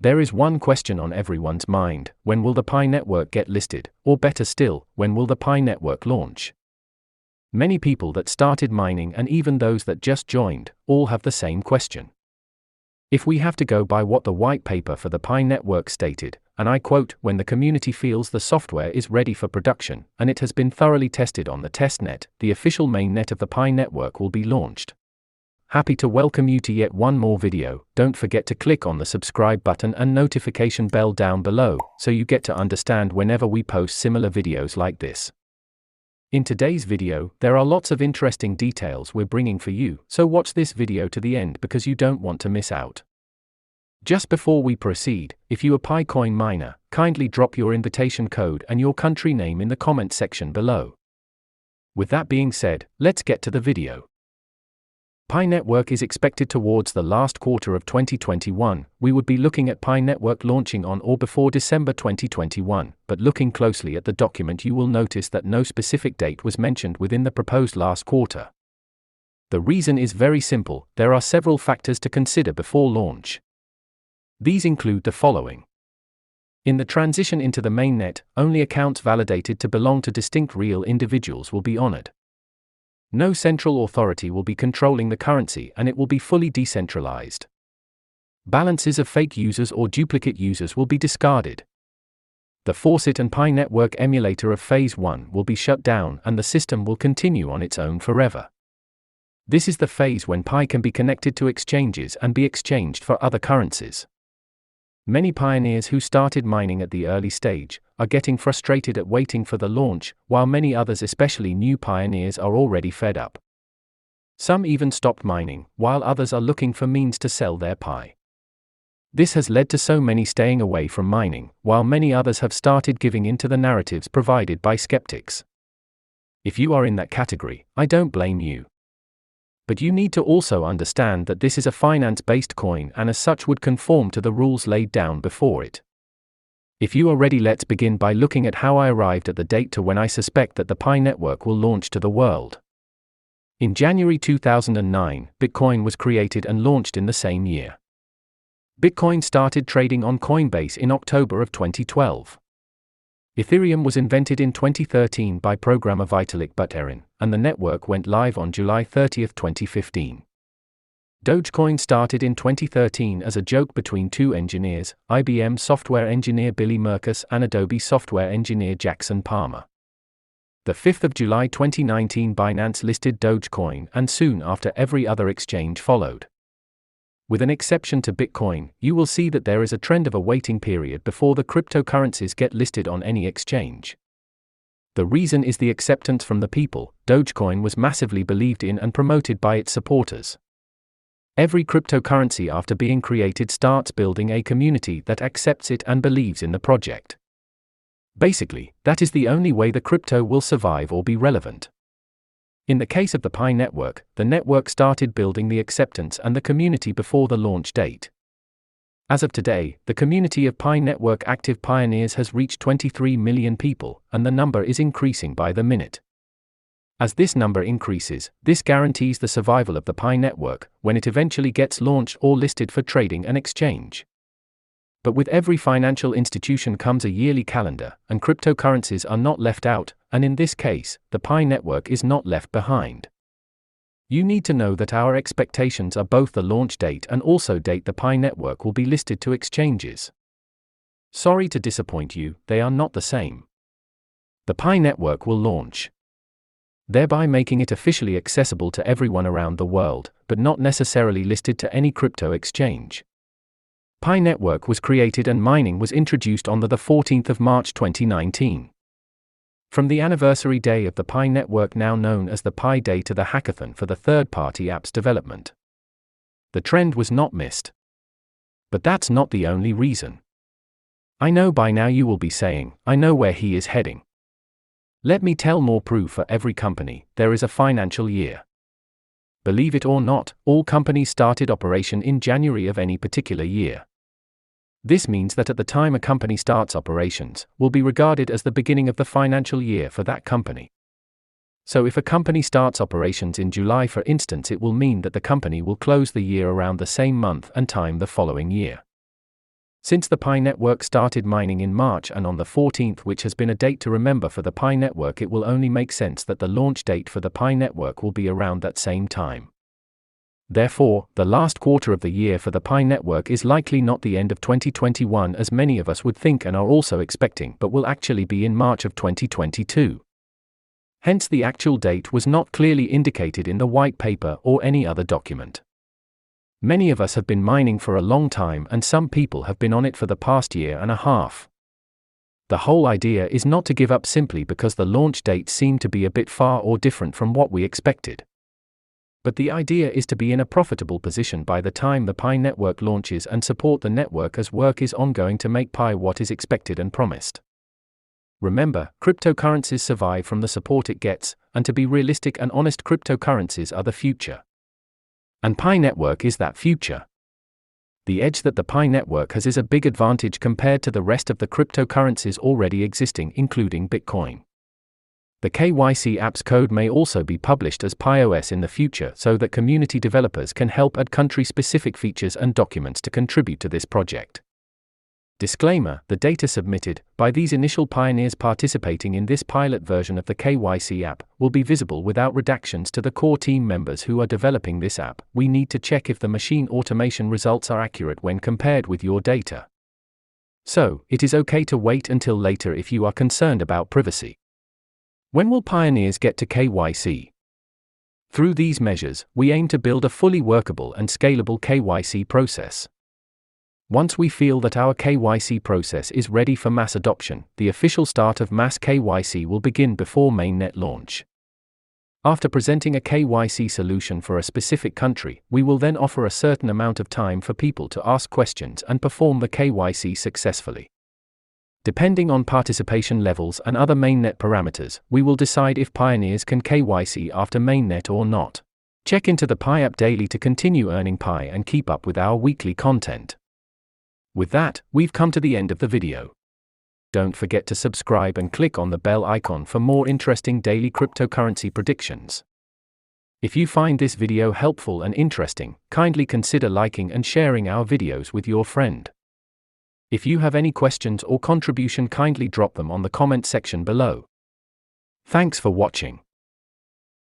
There is one question on everyone's mind: when will the Pi network get listed, or better still, when will the Pi network launch? Many people that started mining and even those that just joined, all have the same question. If we have to go by what the white paper for the Pi network stated, and I quote, "When the community feels the software is ready for production, and it has been thoroughly tested on the testnet, the official mainnet of the Pi network will be launched." Happy to welcome you to yet one more video. Don't forget to click on the subscribe button and notification bell down below, so you get to understand whenever we post similar videos like this. In today's video, there are lots of interesting details we're bringing for you, so watch this video to the end because you don't want to miss out. Just before we proceed, if you are Picoin miner, kindly drop your invitation code and your country name in the comment section below. With that being said, let's get to the video. Pi network is expected towards the last quarter of 2021. We would be looking at Pi network launching on or before December 2021, but looking closely at the document you will notice that no specific date was mentioned within the proposed last quarter. The reason is very simple: there are several factors to consider before launch. These include the following. In the transition into the mainnet, only accounts validated to belong to distinct real individuals will be honored. No central authority will be controlling the currency and it will be fully decentralized. Balances of fake users or duplicate users will be discarded. The Faucet and Pi network emulator of Phase 1 will be shut down and the system will continue on its own forever. This is the phase when Pi can be connected to exchanges and be exchanged for other currencies. Many pioneers who started mining at the early stage are getting frustrated at waiting for the launch, while many others, especially new pioneers, are already fed up. Some even stopped mining, while others are looking for means to sell their Pi. This has led to so many staying away from mining, while many others have started giving in to the narratives provided by skeptics. If you are in that category, I don't blame you. But you need to also understand that this is a finance-based coin and as such would conform to the rules laid down before it. If you are ready, let's begin by looking at how I arrived at the date to when I suspect that the Pi network will launch to the world. In January 2009, Bitcoin was created and launched in the same year. Bitcoin started trading on Coinbase in October of 2012. Ethereum was invented in 2013 by programmer Vitalik Buterin, and the network went live on July 30, 2015. Dogecoin started in 2013 as a joke between two engineers, IBM software engineer Billy Merkus and Adobe software engineer Jackson Palmer. The 5th of July 2019, Binance listed Dogecoin, and soon after every other exchange followed. With an exception to Bitcoin, you will see that there is a trend of a waiting period before the cryptocurrencies get listed on any exchange. The reason is the acceptance from the people. Dogecoin was massively believed in and promoted by its supporters. Every cryptocurrency after being created starts building a community that accepts it and believes in the project. Basically, that is the only way the crypto will survive or be relevant. In the case of the Pi network, the network started building the acceptance and the community before the launch date. As of today, the community of Pi network active pioneers has reached 23 million people, and the number is increasing by the minute. As this number increases, this guarantees the survival of the Pi network when it eventually gets launched or listed for trading and exchange. But with every financial institution comes a yearly calendar, and cryptocurrencies are not left out, and in this case, the Pi network is not left behind. You need to know that our expectations are both the launch date and also date the Pi network will be listed to exchanges. Sorry to disappoint you, they are not the same. The Pi network will launch, thereby making it officially accessible to everyone around the world, but not necessarily listed to any crypto exchange. Pi network was created and mining was introduced on the 14th of March 2019. From the anniversary day of the Pi network, now known as the Pi Day, to the hackathon for the third-party apps development, the trend was not missed. But that's not the only reason. I know by now you will be saying, I know where he is heading. Let me tell more proof. For every company, there is a financial year. Believe it or not, all companies started operation in January of any particular year. This means that at the time a company starts operations, will be regarded as the beginning of the financial year for that company. So if a company starts operations in July, for instance, it will mean that the company will close the year around the same month and time the following year. Since the Pi network started mining in March and on the 14th, which has been a date to remember for the Pi network, it will only make sense that the launch date for the Pi network will be around that same time. Therefore, the last quarter of the year for the Pi network is likely not the end of 2021 as many of us would think and are also expecting, but will actually be in March of 2022. Hence, the actual date was not clearly indicated in the white paper or any other document. Many of us have been mining for a long time, and some people have been on it for the past year and a half. The whole idea is not to give up simply because the launch date seemed to be a bit far or different from what we expected. But the idea is to be in a profitable position by the time the Pi network launches and support the network as work is ongoing to make Pi what is expected and promised. Remember, cryptocurrencies survive from the support it gets, and to be realistic and honest, cryptocurrencies are the future. And Pi network is that future. The edge that the Pi network has is a big advantage compared to the rest of the cryptocurrencies already existing, including Bitcoin. The KYC app's code may also be published as PiOS in the future so that community developers can help add country-specific features and documents to contribute to this project. Disclaimer: the data submitted by these initial pioneers participating in this pilot version of the KYC app will be visible without redactions to the core team members who are developing this app. We need to check if the machine automation results are accurate when compared with your data. So, it is okay to wait until later if you are concerned about privacy. When will pioneers get to KYC? Through these measures, we aim to build a fully workable and scalable KYC process. Once we feel that our KYC process is ready for mass adoption, the official start of mass KYC will begin before Mainnet launch. After presenting a KYC solution for a specific country, we will then offer a certain amount of time for people to ask questions and perform the KYC successfully. Depending on participation levels and other Mainnet parameters, we will decide if pioneers can KYC after Mainnet or not. Check into the Pi app daily to continue earning Pi and keep up with our weekly content. With that, we've come to the end of the video. Don't forget to subscribe and click on the bell icon for more interesting daily cryptocurrency predictions. If you find this video helpful and interesting, kindly consider liking and sharing our videos with your friend. If you have any questions or contribution, kindly drop them on the comment section below. Thanks for watching.